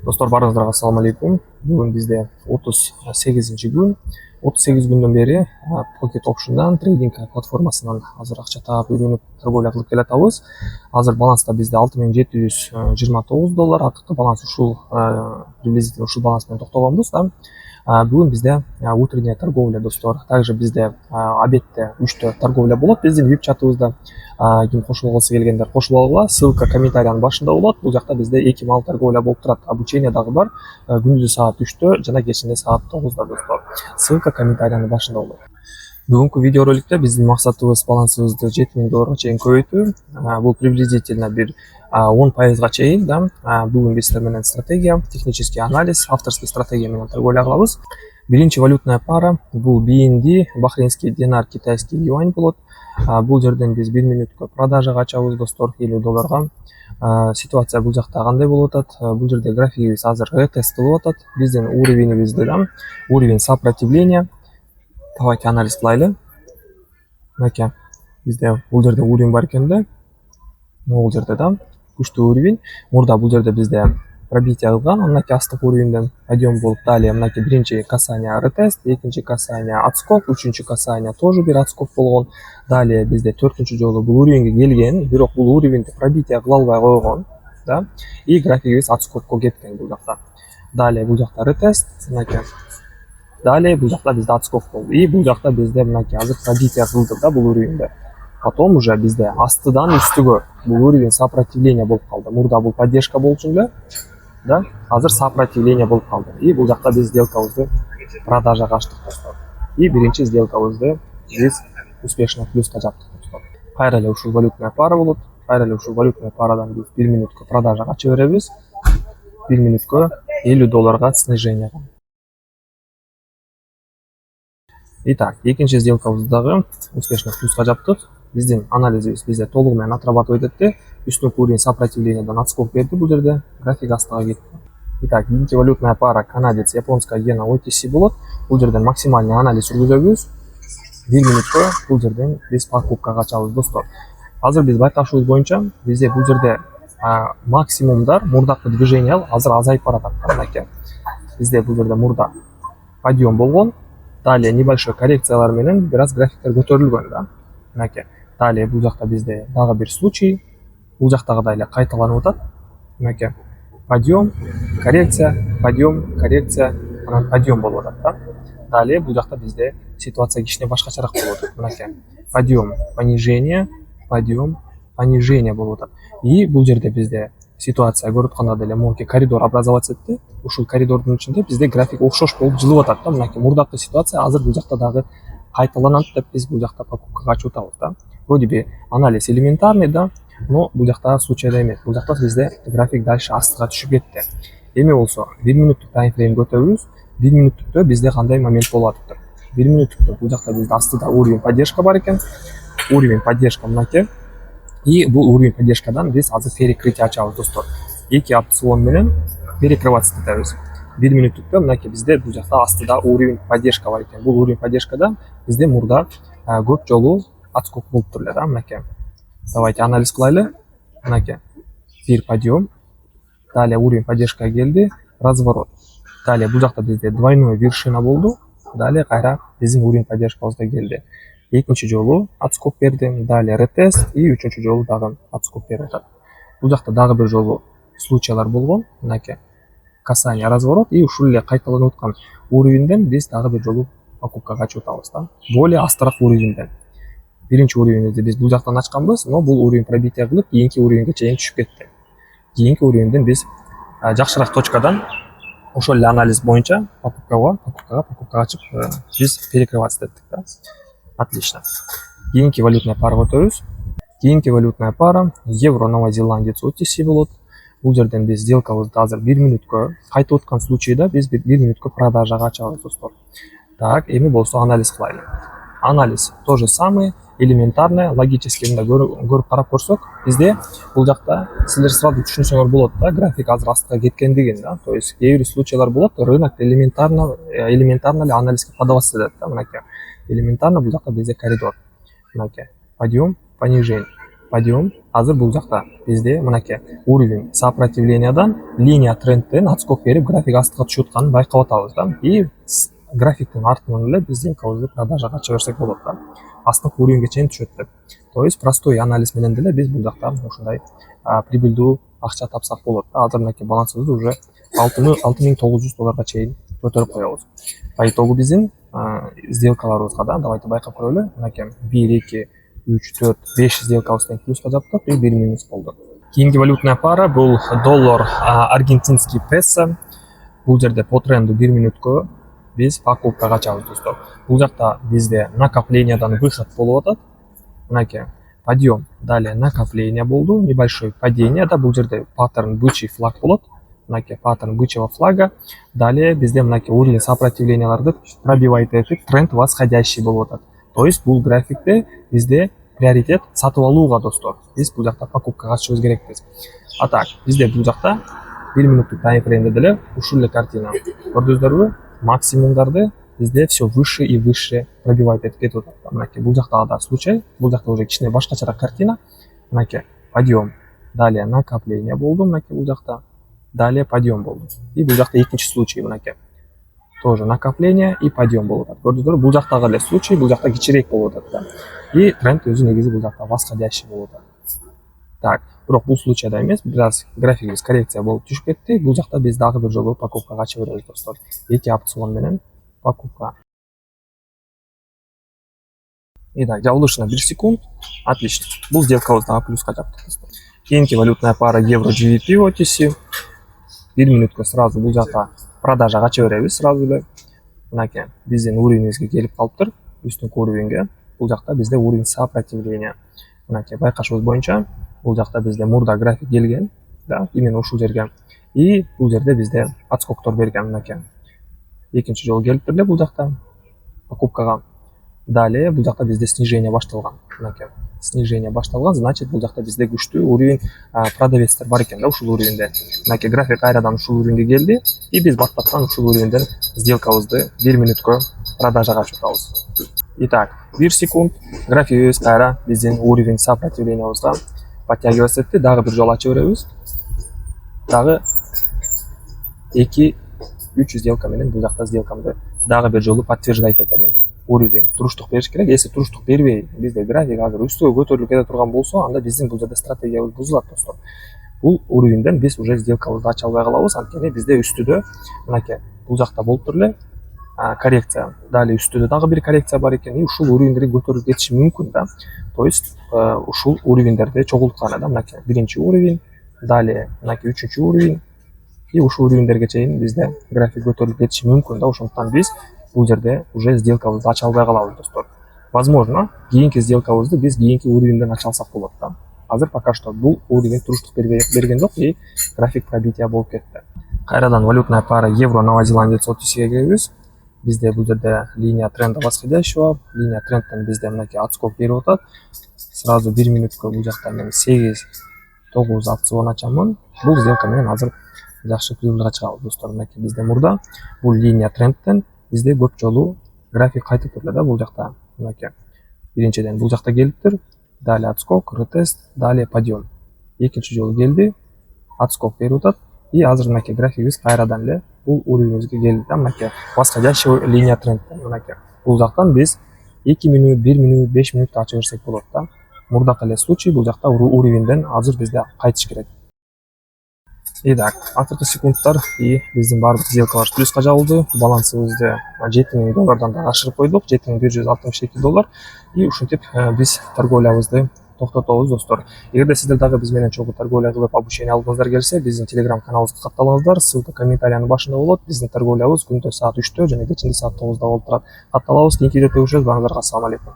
Достор, барыңыздарга ассаламу алейкум. Бүгүн бизде 38 күн. 38 күндөн бери Pocket Option'дан трейдинг платформасынан азыр акча таап үйрөнүп торговля кылып келатабыз. Азыр баланста бизде $6729. Акыркы баланс ушул приблизительно ушул баланс менен токтогонбуз да. Бүгүн бизде утренняя торговля, достор. Также бизде обедте 3 торговля болот биздин VIP чатыбызда. Ким кошулуп алгысы келгендер кошулуп алгыла. Ссылка комментариянын башында болот. Бул жакта бизде 2 мал торговля болуп турат. Обучение дагы бар. Күндүзү саат 3-тө жана кечинде саат 9-да, достор. Ссылка комментариянын башында болот. Бүгүнкү видеороликте биздин максатыбыз балансыбызды $7000 чейин көбөйтүү. Бул приблизительно бир 10% чейин да. Бүгүн биз силер менен стратегия, технический анализ, авторский стратегия менен торговля кылабыз. Биринчи валютная пара бул BND, бахрейнский динар, китайский юань болот. Бул жерден биз 1 минуткө продажага ачабыз, достор, $50. Ситуация бул жакта кандай болуп атат? Бул жерде графигибиз азыр ретест кылып атат. Биздин уровеньибизде да, уровень сопротивления. Давайте анализ кылайлы. Мынакей, бизде бул жерде уровень бар экен да. Бул жерде да күчтүү уровень. Мурда бул жерде бизде пробитие кылган, мынакей астык уровеньден подъем болуп, далее мынакей биринчи касание ретест, экинчи касание отскок, үчүнчү касание тоже бир отскок болгон. Далее бизде 4-чү жолу бул уровеньге келген, бирок бул уровеньди пробитие кыла албай койгон, да. И графигибиз отскокко кеткен бул жакта. Далее бул жакта ретест, мынакей. Далее бул жакта бизде отскок болду. И бул жакта бизде мынакей азыр пробитие кылдык да бул уровеньде. Потом уже бизде астыдан үстүгө бул уровень сопротивления болуп калды. Мурда бул поддержка болчу эле, да. Азыр сопротивление болуп калды. И бул жакта биз сделкабызды продажага ачтык, достор. И биринчи сделкабызды биз успешно плюска жаптык, достор. Кайра эле ушул валютная пара болот. Кайра эле ушул валютная парадан биз 1 минуткө продажага ача беребиз. 1 минуткө $50 снижение. Итак, экинчи сделкабызды дагы успешно плюска жаптык. Биздин анализибиз бизде толугу менен отрабатывать этти. Үстүнкү уровень сопротивленияден отскок берди бул жерде, график астыга кетти. Итак, биринчи валютная пара канадец, японская иена OTC болот. Бул жерден максимальный анализ жүргүзөбүз. 1 минуткө бул жерден биз покупкага ачабыз, достор. Азыр биз байкашыбыз боюнча бизде бул жерде максимумдар, мурдакы движение азыр азайып баратат. Мынакей. Бизде бул жерде мурда подъем болгон. Далее небольшой коррекциялар менен бир аз графиктер көтөрүлгөн, да. Мынакей. Далее бул жакта бизде дагы бир случай. Бул жактагыдай эле кайталанып атат. Мынакей. Подъем, коррекция, анан подъем болуп атат, да. Далее бул жакта бизде ситуация кичине башкачараак болуп атат. Мынакей. Подъем, понижение болуп атат. И бул жерде бизде ситуация көрүп атканда деле монки коридор образовать этти. Ушул коридордун ичинде бизде график окшош болуп жылып атат, да. Мынакей мурдакы ситуация азыр бул жакта дагы кайталанат деп биз бул жакта покупкага ачып атабыз, да. Вроде би анализ элементарный, да, но бул жакта случайда эмес. Бул жакта бизде график дальше астыга түшүп кетти. Эми болсо 1 минуттук таймфрейм көтөбүз. 1 минуттуктө бизде кандай момент болуп атат? 1 минуттуктө бул жакта бизде астыда уровень поддержка бар экен. Уровень поддержка мынакей. И бул уровень поддержкадан биз азыр перекрытие ачабыз, достор. Эки опцион менен перекрываться этебиз. 1 минуттуктө мынакей бизде бул жакта астыда уровень поддержка бар экен. Бул уровень поддержкада бизде мурда көп жолу отскок болуп тур эле, да. Мынакей. Давайте анализ кылайлы. Мынакей. Бир подъем. Далее уровень поддержка келди, разворот. Далее бул жакта бизде двойной вершина болду. Далее кайра биздин уровень поддержкабызда келди. Экинчи жолу отскок берди, далее ретест и үчүнчү жолу дагы отскок берип атат. Бул жакта дагы бир жолу случайлар болгон. Мынакей. Касание, разворот и ушул эле кайталанып аткан уровеньден биз дагы бир жолу покупкага ачып атабыз, да. Более астыраак уровеньден. Биринчи уровеньди биз бул жактан ачканбыз, но бул уровень пробитие кылып, кийинки уровеньге чейин түшүп кетти. Кийинки уровеньден биз жакшыраак точкадан ошол эле анализ боюнча покупкага ачып биз перекрывать эттик, да. Отлично. Кийинки валютная пара өтөбүз. Кийинки валютная пара евро новозеландец OTC болот. Бул жерден биз сделкабызды азыр 1 минуткө кайтып аткан случайда биз 1 минуткө продажага ачабыз, достор. Так, эми болсо анализ кылайлы. Анализ то же самое, элементарный, логически көрүп карап көрсөк, бизде бул жакта силер сразу түшүнсөңөр болот, да, график азыр астыга кеткендигин, да. То есть кээ бир случайлар болот, рынок элементарно эле анализге подаваться этет, да. Мынакей. Элементарно бул жакта бизде коридор. Мынакей. Подъем, подъем. Азыр бул жакта бизде мынакей уровень сопротивлениядан линия трендтен отскок берип график астыга түшүп атканын байкап атабыз да. И графиктин артынан эле биз сделкабызды продажага ача берсек болот да. Астыңкы уровеньге чейин түшөт деп. То есть простой анализ менен деле биз бул жакта ушундай прибыльдүү акча тапсак болот да. Азыр мынакей балансыбызды уже $6,900 чейин көтөрүп коебуз. По итогу биздин сделкаларыбызга да давайте байкап көрөлү. Мынакей 1, 2, 3, 4, 5 сделкабыз тең плюска жаптык и 1 минус болду. Кийинки валютная пара бул доллар аргентинский песо. Бул жерде по тренду 1 минуткө биз покупкага ачабыз достор. Бул жакта бизде накоплениядан выход болуп атат. Мынакей подъем, далее накопление болду, небольшое падение, да, бул жерде паттерн бычий флаг болот. Мынакей паттерн бычьего флага. Далее бизде мынакей уровень сопротивленияларды пробивает этип, тренд восходящий болуп атат. То есть бул графикте бизде приоритет сатып алууга достор. Биз бул жакта покупкага чыгышыбыз керекпиз. А так, бизде бул жакта 1 минуттук таймфреймде деле ушул эле картина. Көрдүңүздөрбү? Максимумдарды бизде все выше и выше пробивает этип кетип атат. Мынакей бул жакта да случай, бул жакта уже кичине башкачараак картина. Мынакей подъем, далее накопление болду мынакей бул жакта. Далее подъем болду. И бул жакта экинчи случай мынакей. Тоже накопление и подъем болуп атат. Көрдүңүздөрбү? Бул жактагы эле случай, бул жакта кичирээк болуп атат да. И тренд өзү негизи бул жакта восходящий болуп атат. Так, бирок бул случайда эмес, бираз графигибиз коррекция болуп түшүп кетти. Бул жакта биз дагы бир жолу покупкага ача беребиз достор. Эки опцион менен покупка. Итак, жабылышына 1 секунд. Отлично. Бул сделкабызды дагы плюска жаптык достор. Кийинки валютная пара евро GBP OTC. 1 минуткө сразу бул жакта продажага ача беребиз сразу эле. Мынакей биздин уровенибизге келип калыптыр. Үстүнкү уровеньге. Бул жакта бизде уровень сопротивления. Мынакей байкашыбыз боюнча бул жакта бизде мурда график келген, да, именно ушул жерге. И бул жерде бизде отскоктор берген мынакей. Экинчи жолу келиптир эле бул жакта покупкага. Далее бул жакта бизде снижение башталган. Мынакей снижение башталган, значит бул жакта бизде күчтүү уровень продавецтер бар экен да ушул уровеньде. Мынакей график кайрадан ушул уровеньге келди и биз бат-баттан ушул уровеньден сделкабызды 1 минуткө продажага ачып атабыз. Итак, 1 секунд графигибиз кайра биздин уровень сопротивлениябызга подтягиваться этти. Дагы бир жолу ача беребиз. Дагы 2-3 сделка менен бул жакта сделкамды дагы бир жолу подтверждать этемин. Уровень туруштук бериш керек. Если туруштук бербей, бизде график азыр үстүгө көтөрүлүп кете турган болсо, анда биздин бул жерде стратегиябыз бузулат достор. Бул уровеньден биз уже сделкабызды ача албай калабыз, анткени бизде үстүдө мынакей бул жакта болуптур эле коррекция. Далее үстүдө дагы бир коррекция бар экен. И ушул уровеньдерге көтөрүлүп кетиши мүмкүн да. То есть ушул уровеньдерде чогулткан да, мынакей биринчи уровень, далее мынакей үчүнчү уровень и ушул уровеньдерге чейин бизде график көтөрүлүп кетиши мүмкүн да. Ошондуктан биз бул жерде уже сделкабызды ача албай калабыз достор. Возможно, кийинки сделкабызды биз кийинки уровеньден ача алсак болот да. Азыр пока что бул уровень туруштук берген жок и график пробития болуп кетти. Кайрадан валютная пара евро-новозеландец OTC'ге келебиз. Бизде бул жерде линия тренда восходящего, линия трендтен бизде мынакей отскок берип атат. Сразу 1 минуткө бул жакта мен 8-9 опцион ачамын. Бул сделка менен азыр жакшы прибылга чыгабыз достор. Мынакей бизде мурда бул линия трендтен бизде көп жолу график кайтып турду да бул жакта. Мынакей биринчиден бул жакта келиптир, далее отскок, ретест, далее подъем. Экинчи жолу келди, отскок берип атат. И азыр мынакей графигибиз кайрадан эле бул уровеньибизге келди да, мынакей восходящий линия трендтен. Мынакей бул жактан биз 2 минут, 1 минут, 5 минутта ача берсек болот да. Мурдакы эле случай бул жакта уровеньден азыр бизде кайтыш керек. Итак, акыркы секундтар и биздин баардык сделкалар плюска жабылды. Балансыбызды $7,000 да ашырып койдук, $7,162. И ушинтип биз торговлябызды токтотобуз достор. Эгерде сиздер дагы биз менен чогуу торговля кылып обучение алгыңыздар келсе, биздин Telegram каналыбызга катталыңыздар. Ссылка комментариянын башында болот. Биздин торговлябыз күндө саат 3-тө жана кечинде саат 9-да болуп турат. Катталабыз, кийинки видеодо көрүшөбүз. Баарыңыздарга ассаламу алейкум.